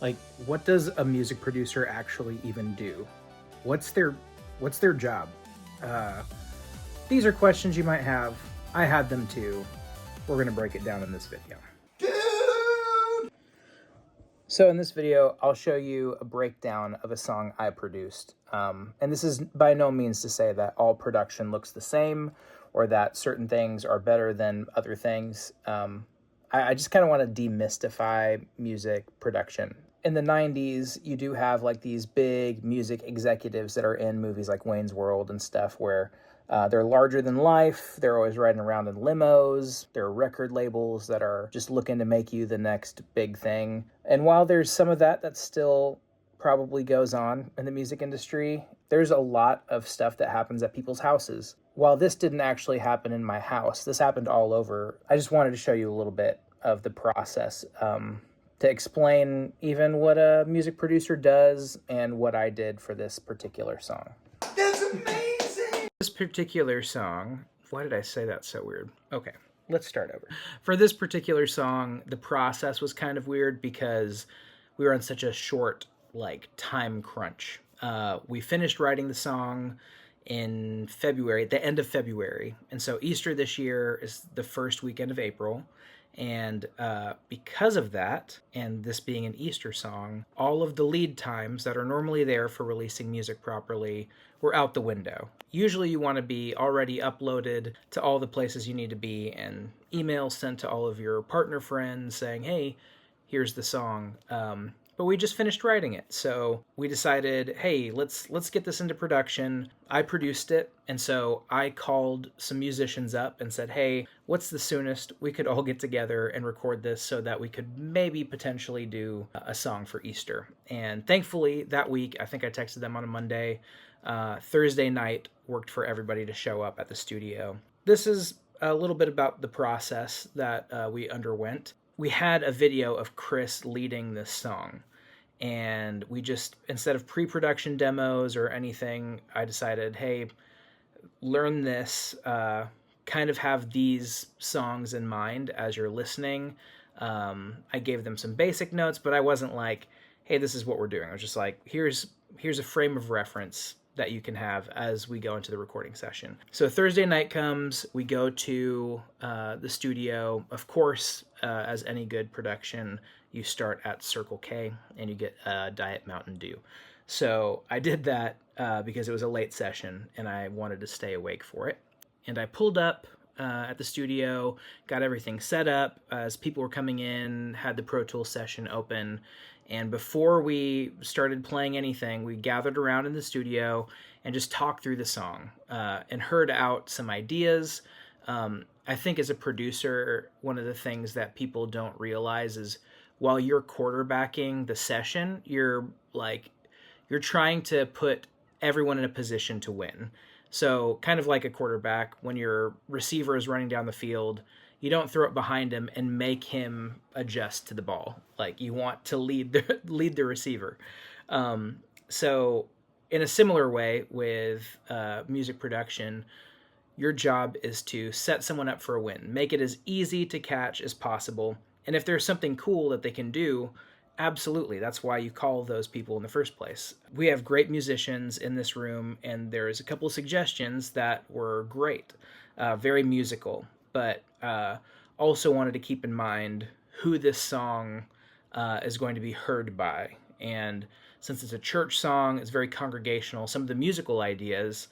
Like, what does a music producer actually even do? What's their job? Uh, these are questions you might have. I had them too. We're gonna break it down in this video. So in this video, I'll show you a breakdown of a song I produced. And this is by no means to say that all production looks the same or that certain things are better than other things. I just kind of want to demystify music production. In the 90s, you do have like these big music executives that are in movies like Wayne's World and stuff where they're larger than life. They're always riding around in limos. There are record labels that are just looking to make you the next big thing. And while there's some of that still probably goes on in the music industry, there's a lot of stuff that happens at people's houses. While this didn't actually happen in my house, this happened all over. I just wanted to show you a little bit of the process to explain even what a music producer does and what I did for this particular song. That's amazing! This particular song, why did I say that so weird? Okay, let's start over. For this particular song, the process was kind of weird because we were on such a short, time crunch. We finished writing the song in February, at the end of February. And so Easter this year is the first weekend of April. And because of that, and this being an Easter song, all of the lead times that are normally there for releasing music properly were out the window. Usually you want to be already uploaded to all the places you need to be and emails sent to all of your partner friends saying, hey, here's the song. But we just finished writing it. So we decided, hey, let's get this into production. I produced it. And so I called some musicians up and said, hey, what's the soonest we could all get together and record this so that we could maybe potentially do a song for Easter. And thankfully that week, I think I texted them on a Monday, Thursday night worked for everybody to show up at the studio. This is a little bit about the process that we underwent. We had a video of Chris leading this song, and we just, instead of pre-production demos or anything, I decided, hey, learn this, kind of have these songs in mind as you're listening. I gave them some basic notes, but I wasn't like, hey, this is what we're doing. I was just like, here's a frame of reference that you can have as we go into the recording session. So Thursday night comes, we go to the studio. Of course, as any good production, you start at Circle K and you get Diet Mountain Dew. So I did that because it was a late session and I wanted to stay awake for it. And I pulled up at the studio, got everything set up as people were coming in, had the Pro Tools session open. And before we started playing anything, we gathered around in the studio and just talked through the song and heard out some ideas. I think as a producer, one of the things that people don't realize is while you're quarterbacking the session, you're trying to put everyone in a position to win. So kind of like a quarterback, when your receiver is running down the field, you don't throw it behind him and make him adjust to the ball. Like you want to lead the receiver. So in a similar way with music production, your job is to set someone up for a win. Make it as easy to catch as possible. And if there's something cool that they can do, absolutely. That's why you call those people in the first place. We have great musicians in this room, and there's a couple of suggestions that were great, very musical, but also wanted to keep in mind who this song is going to be heard by. And since it's a church song, it's very congregational, some of the musical ideas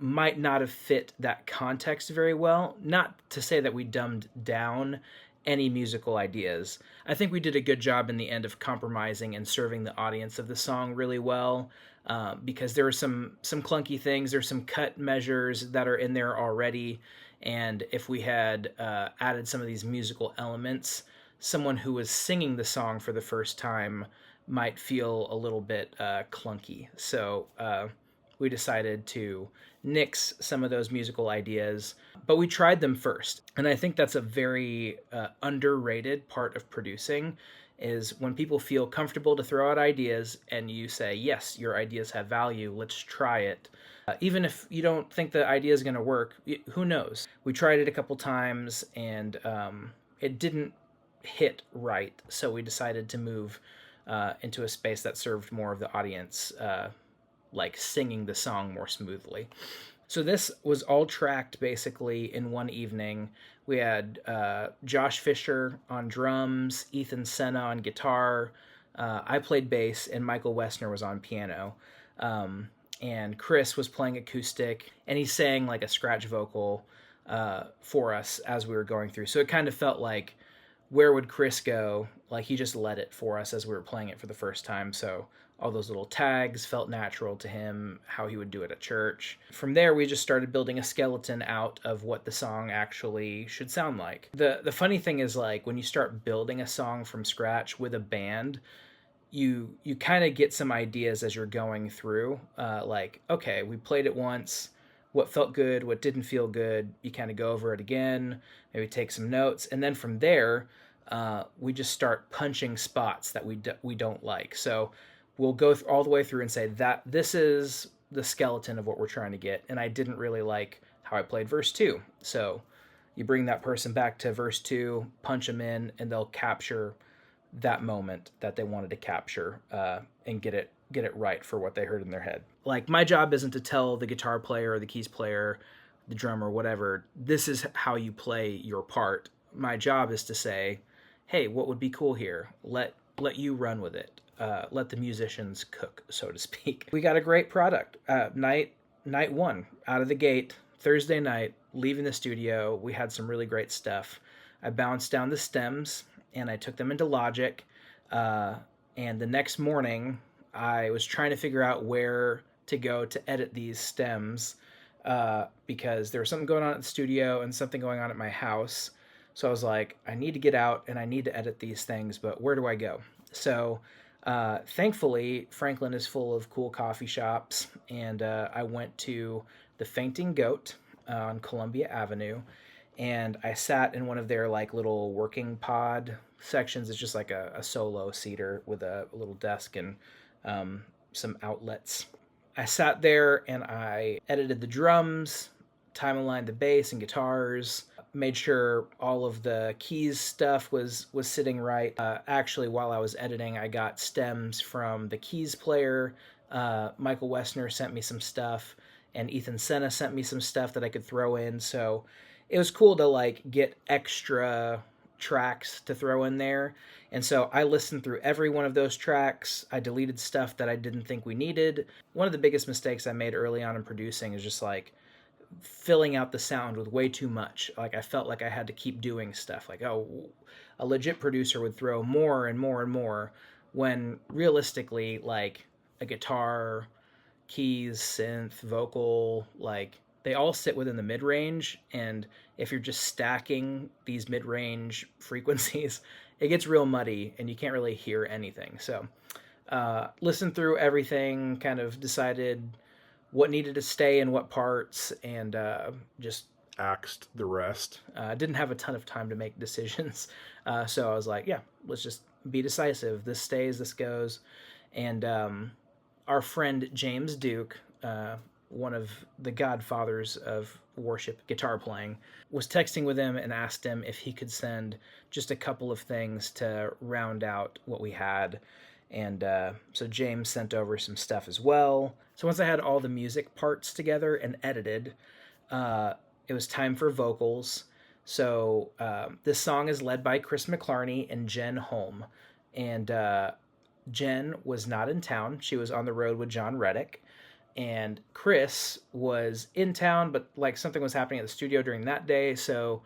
might not have fit that context very well. Not to say that we dumbed down any musical ideas. I think we did a good job in the end of compromising and serving the audience of the song really well, because there are some clunky things. There's some cut measures that are in there already, and if we had added some of these musical elements, someone who was singing the song for the first time might feel a little bit clunky. So we decided to nix some of those musical ideas, but we tried them first. And I think that's a very underrated part of producing, is when people feel comfortable to throw out ideas and you say, yes, your ideas have value, let's try it. Even if you don't think the idea is going to work, who knows? We tried it a couple times and it didn't hit right. So we decided to move into a space that served more of the audience, like singing the song more smoothly. So this was all tracked basically in one evening. We had Josh Fisher on drums, Ethan Senna on guitar, I played bass, and Michael Wessner was on piano. And Chris was playing acoustic, and he sang like a scratch vocal for us as we were going through. So it kind of felt like, where would Chris go? Like, he just led it for us as we were playing it for the first time. So all those little tags felt natural to him, how he would do it at church. From there, we just started building a skeleton out of what the song actually should sound like. The funny thing is, like, when you start building a song from scratch with a band, you kind of get some ideas as you're going through. Like, okay, we played it once. What felt good, what didn't feel good. You kind of go over it again, maybe take some notes, and then from there, we just start punching spots that we don't like. So we'll go all the way through and say that this is the skeleton of what we're trying to get, and I didn't really like how I played verse 2. So you bring that person back to verse 2, punch them in, and they'll capture that moment that they wanted to capture, and get it right for what they heard in their head. Like, my job isn't to tell the guitar player or the keys player, the drummer, whatever, this is how you play your part. My job is to say, hey, what would be cool here? Let you run with it. Let the musicians cook, so to speak. We got a great product. Night one, out of the gate, Thursday night, leaving the studio, we had some really great stuff. I bounced down the stems, and I took them into Logic. And the next morning, I was trying to figure out where to go to edit these stems, because there was something going on at the studio and something going on at my house. So I was like, I need to get out and I need to edit these things, but where do I go? So thankfully, Franklin is full of cool coffee shops, and I went to the Fainting Goat on Columbia Avenue, and I sat in one of their like little working pod sections. It's just like a solo seater with a little desk and some outlets. I sat there and I edited the drums, time aligned the bass and guitars, made sure all of the keys stuff was sitting right. Actually, while I was editing, I got stems from the keys player. Michael Wessner sent me some stuff, and Ethan Senna sent me some stuff that I could throw in. So it was cool to like get extra tracks to throw in there. And so I listened through every one of those tracks. I deleted stuff that I didn't think we needed. One of the biggest mistakes I made early on in producing is just like filling out the sound with way too much. Like, I felt like I had to keep doing stuff. Like, oh, a legit producer would throw more and more and more, when realistically, like, a guitar, keys, synth, vocal, like, they all sit within the mid-range, and if you're just stacking these mid-range frequencies, it gets real muddy and you can't really hear anything. So listened through everything, kind of decided what needed to stay in what parts, and just axed the rest. Didn't have a ton of time to make decisions. So I was like, yeah, let's just be decisive. This stays, this goes. And our friend James Duke, one of the godfathers of worship guitar playing, was texting with him and asked him if he could send just a couple of things to round out what we had. And so James sent over some stuff as well. So once I had all the music parts together and edited, it was time for vocals. So this song is led by Chris McClarney and Jen Holm. And Jen was not in town. She was on the road with John Reddick. And Chris was in town, but like something was happening at the studio during that day. So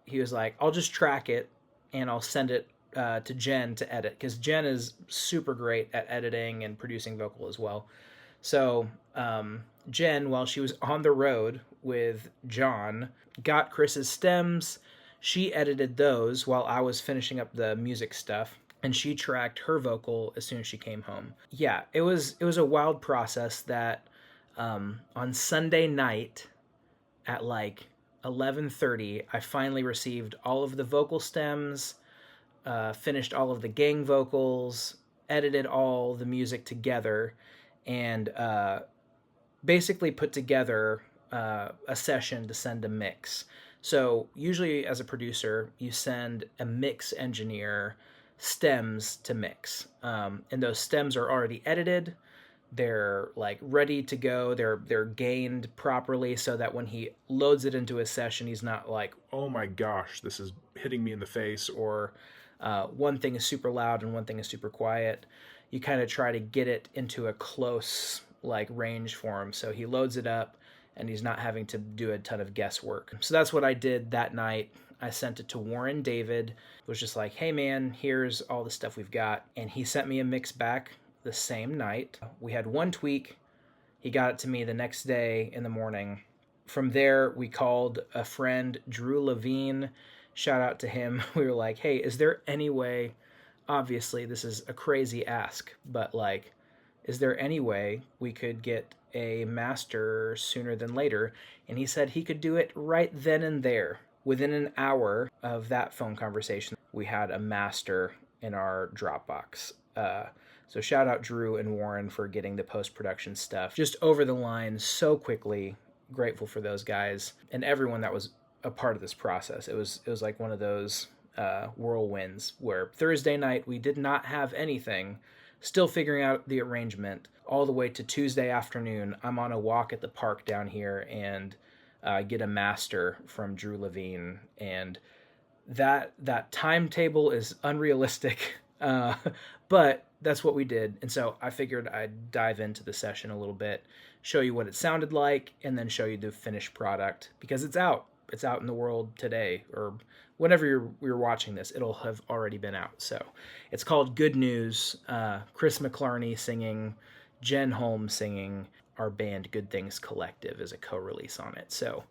he was like, I'll just track it and I'll send it to Jen to edit, because Jen is super great at editing and producing vocal as well. So Jen, while she was on the road with John, got Chris's stems. She edited those while I was finishing up the music stuff, and she tracked her vocal as soon as she came home. Yeah, it was a wild process that on Sunday night at like 11:30, I finally received all of the vocal stems, finished all of the gang vocals, edited all the music together, and basically put together a session to send a mix. So usually as a producer, you send a mix engineer stems to mix. And those stems are already edited. They're like ready to go. They're gained properly so that when he loads it into his session, he's not like, oh my gosh, this is hitting me in the face. Or one thing is super loud and one thing is super quiet. You kind of try to get it into a close like range for him, so he loads it up and he's not having to do a ton of guesswork. So that's what I did that night. I sent it to Warren David. It was just like, hey man, here's all the stuff we've got. And he sent me a mix back the same night. We had one tweak. He got it to me the next day in the morning. From there, we called a friend, Drew Lavyne. Shout out to him. We were like, hey, is there any way, obviously this is a crazy ask, but like, is there any way we could get a master sooner than later? And he said he could do it right then and there. Within an hour of that phone conversation, we had a master in our Dropbox. So shout out Drew and Warren for getting the post-production stuff just over the line so quickly. Grateful for those guys and everyone that was a part of this process. It was like one of those whirlwinds where Thursday night we did not have anything, still figuring out the arrangement, all the way to Tuesday afternoon. I'm on a walk at the park down here and get a master from Drew Lavyne, and that timetable is unrealistic, but that's what we did. And so I figured I'd dive into the session a little bit, show you what it sounded like, and then show you the finished product, because it's out in the world today, or whenever you're watching this, it'll have already been out. So it's called Good News. Chris McClarney singing, Jen Holm singing. Our band Good Things Collective is a co-release on it. So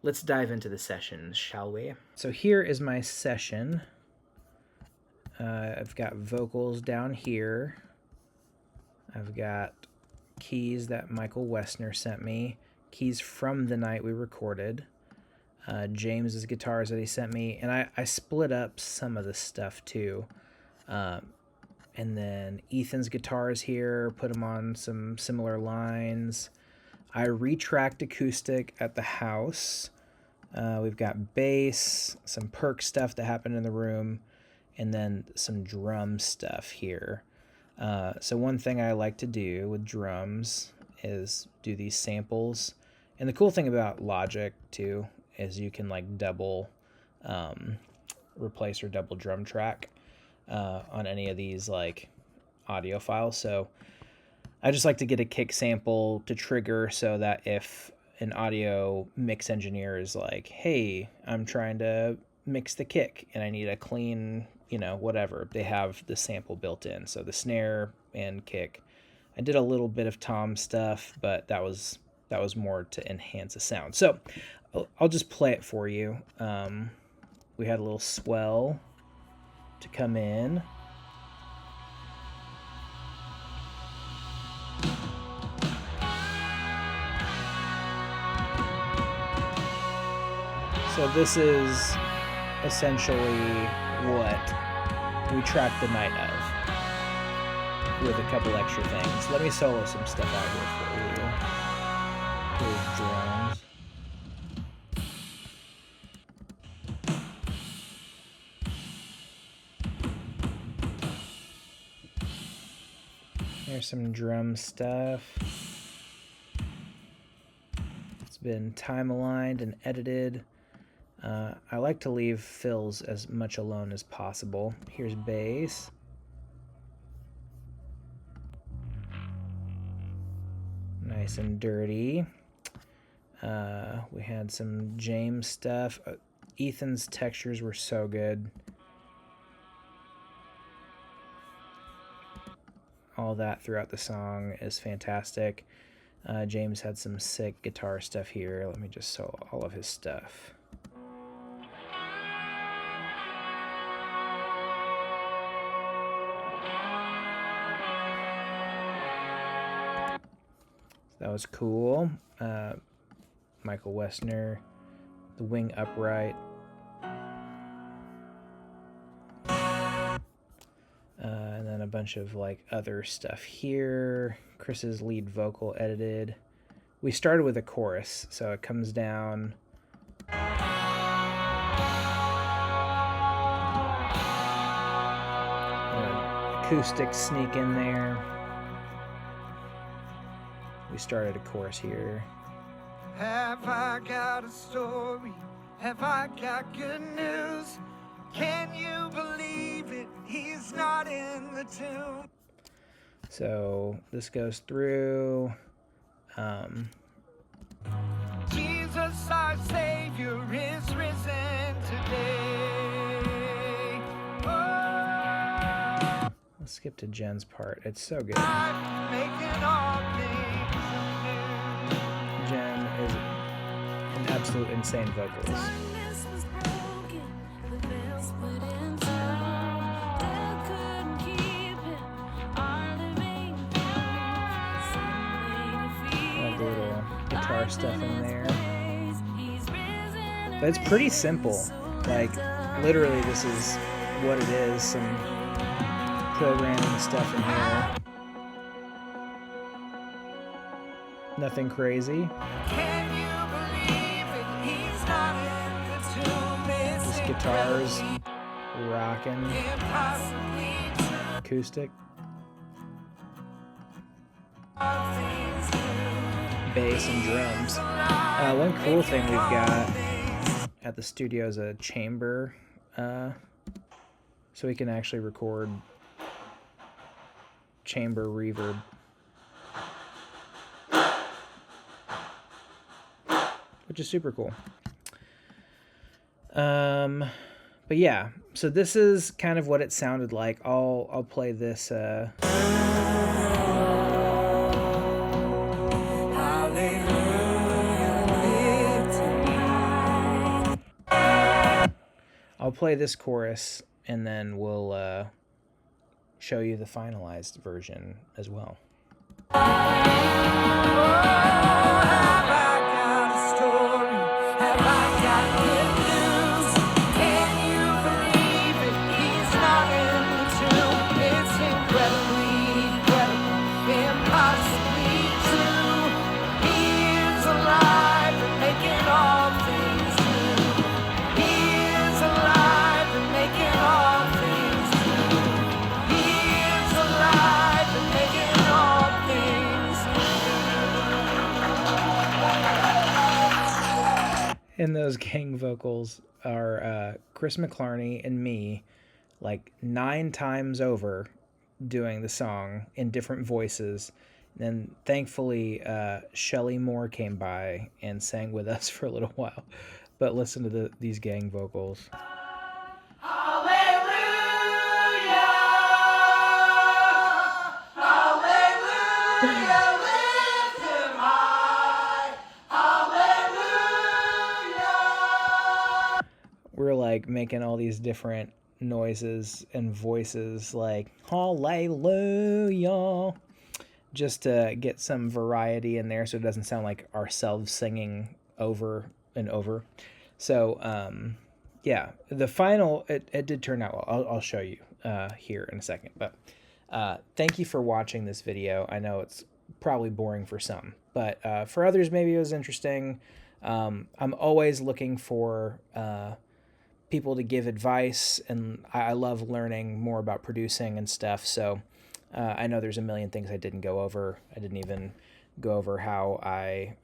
let's dive into the session, shall we? So here is my session. I've got vocals down here. I've got keys that Michael Wessner sent me, keys from the night we recorded, James's guitars that he sent me, and I split up some of the stuff too. And then Ethan's guitars here, put them on some similar lines. I retracked acoustic at the house. We've got bass, some perk stuff that happened in the room, and then some drum stuff here. So one thing I like to do with drums is do these samples. And the cool thing about Logic too is you can like double replace or double drum track on any of these like audio files. So I just like to get a kick sample to trigger so that if an audio mix engineer is like, hey, I'm trying to mix the kick and I need a clean, whatever, they have the sample built in. So the snare and kick. I did a little bit of tom stuff, but that was more to enhance the sound. So I'll just play it for you. We had a little swell to come in. So this is essentially what we tracked the night of, with a couple extra things. Let me solo some stuff out here for you. Here's drums. There's some drum stuff. It's been time aligned and edited. I like to leave fills as much alone as possible. Here's bass. Nice and dirty. We had some James stuff. Ethan's textures were so good. All that throughout the song is fantastic. James had some sick guitar stuff here. Let me just solo all of his stuff. That was cool. Michael Wessner, the wing upright. And then a bunch of like other stuff here. Chris's lead vocal edited. We started with a chorus, so it comes down. acoustic sneak in there. We started a chorus here. Have I got a story? Have I got good news? Can you believe it? He's not in the tomb. So this goes through. Jesus, our Savior, is risen today. Oh, Let's skip to Jen's part. It's so good. making all things new. Jen is an absolute insane vocalist. Darkness was broken, the veil split in two. Death couldn't keep him, our living proof. Sin lay Love the little guitar stuff in there. He's risen But it's pretty simple. Like, literally, this is what it is. Some programming stuff in here. Nothing crazy. Can you believe it? He's not in the tomb. It's Just guitars rocking. impossibly true. Acoustic. All things new. Bass and drums. One cool thing we've got at the studio is a chamber, so we can actually record chamber reverb. Which is super cool. But yeah, so this is kind of what it sounded like. I'll play this. I'll play this chorus, and then we'll show you the finalized version as well. Have I got a story? Have I got good news? Can you believe it? He's not in the tomb. It's incredibly incredible, impossibly true. He is alive and making all things new. He is alive and making all things new. He is alive and making all things new. And those gang vocals are Chris McClarney and me, like 9 times over, doing the song in different voices. And then thankfully, Shelly Moore came by and sang with us for a little while. But listen to these gang vocals. We're like making all these different noises and voices, like hallelujah, just to get some variety in there so it doesn't sound like ourselves singing over and over. So yeah, the final, it did turn out well. I'll show you here in a second. But thank you for watching this video. I know it's probably boring for some, but for others maybe it was interesting. I'm always looking for people to give advice, and I love learning more about producing and stuff. So I know there's a million things I didn't go over. I didn't even go over how I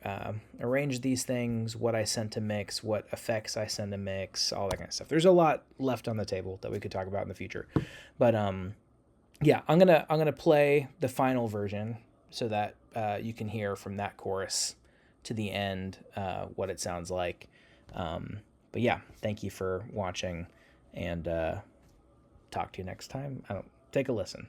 arrange these things, what I send to mix, what effects I send to mix, all that kind of stuff. There's a lot left on the table that we could talk about in the future. But yeah, I'm gonna play the final version so that you can hear from that chorus to the end what it sounds like. But yeah, thank you for watching, and talk to you next time. Take a listen.